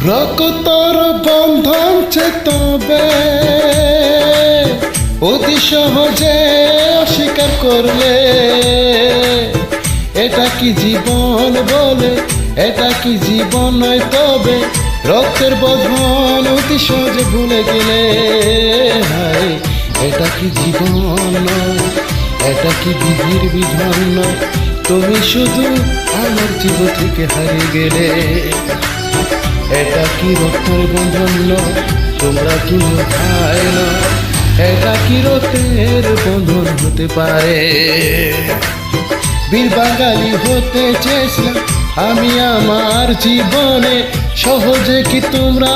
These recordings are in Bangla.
রক্তর বন্ধন তবে অতি সহজে অস্বীকার করলে এটা কি জীবন বলে, এটা কি জীবন নয় তবে রক্তের বন্ধন অতি সহজে ভুলে গেলে। হায়, এটা কি জীবন নয়, এটা কি বিধির বিধান নয়, তুমি শুধু আমার জীবন থেকে হারিয়ে গেলে। এটা কি রক্তের বন্ধন নয়, তোমরা কি ভাই না, এটা কি রক্তের বন্ধন হতে পারে? বীর বাঙালি হতে চেয়েছিলাম আমি আমার জীবনে, সহজে কি তোমরা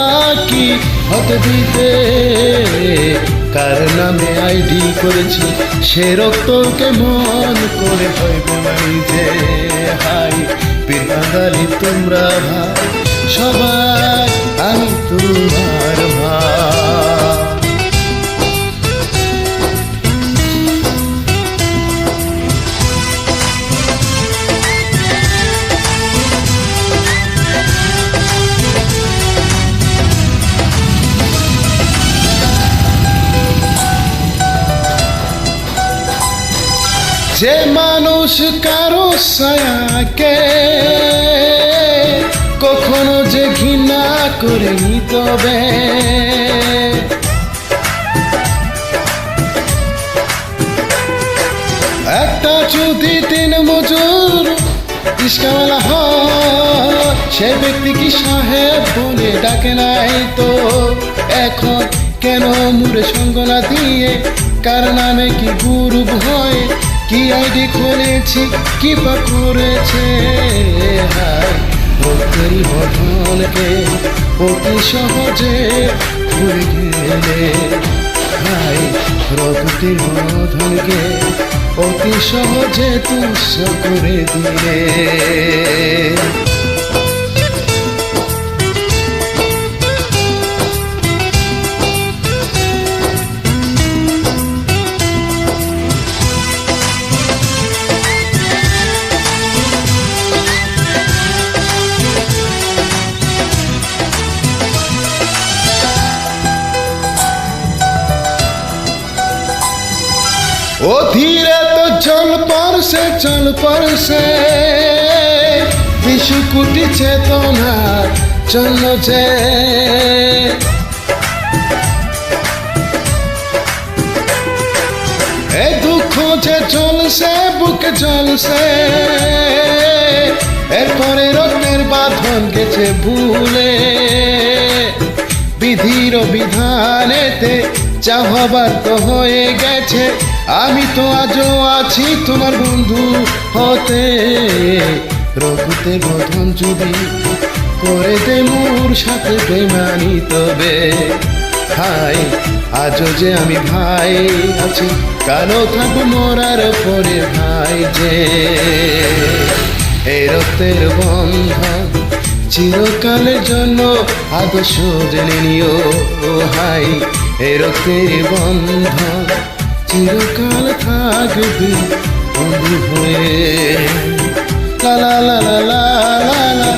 কি হতে দিতে? কার নামে আইডি করেছি সে রক্তকে মন করে হইবে মাইজে। হাই বীর বাঙালি তোমরা ভাই, সবাই আমি তোমার ভাই। যে মানুষ কারো ছায়াকে কখনো যে ঘৃণা করে তবে একটা যদি দিন মজুর ইস্কাওয়ালা হয়, সে ব্যক্তি কি সাহেব বলে ডাকে নাই তো? এখন কেন মুড়ে সঙ্গ না দিয়ে কার নামে কি গুরু হয়, কি আইডি খুলেছি কি বা করেছে? হায় রক্তের বন্ধনকে অতি সহজে ভুলে গেলে। হায় রক্তের বন্ধনকে অতি সহজে তুচ্ছ করে দিলে। ও ধীরে তো চল পড়ছে বিশু কোটি চেতনা জন্য যে এই দুঃখ যে চলছে বুকে চলছে, এরপরে রক্তের বাঁধন গেছে ভুলে। বিধির বিধানেতে যা হবার তো হয়ে গেছে, আমি তো আজও আছি তোমার বন্ধু হতে। রঘুতের বন্ধন যদি করে দে মোর সাথে বেমানি তবে। হাই আজও যে আমি ভাই আছি, কালো থাকবো মরার পরে ভাই যে। এই রক্তের বন্ধন চিরকালের জন্য আদর্শ জেনে নিও। হাই এই রক্তের বন্ধন চিরকাল থাকবে বন্ধু হয়ে। লা লা লা লা লা লা লা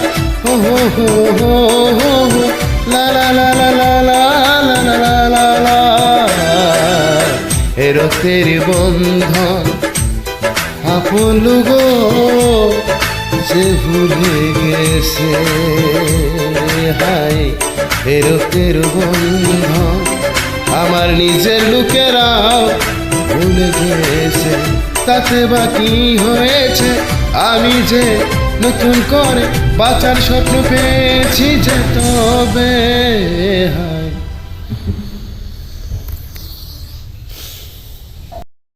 হো হো হো হো হো হো লা লা লা লা লা লা লা লা লা লা। এ রক্তের বন্ধন আপন গো যে ভুলে গেছে। হাই এ রক্তের বন্ধন আমার নিজের লোকেরাও ভুলে গেছে। তাতে বাকি হয়েছে আমি যে নতুন করে বাঁচার স্বপ্ন পেয়েছি যে তবে।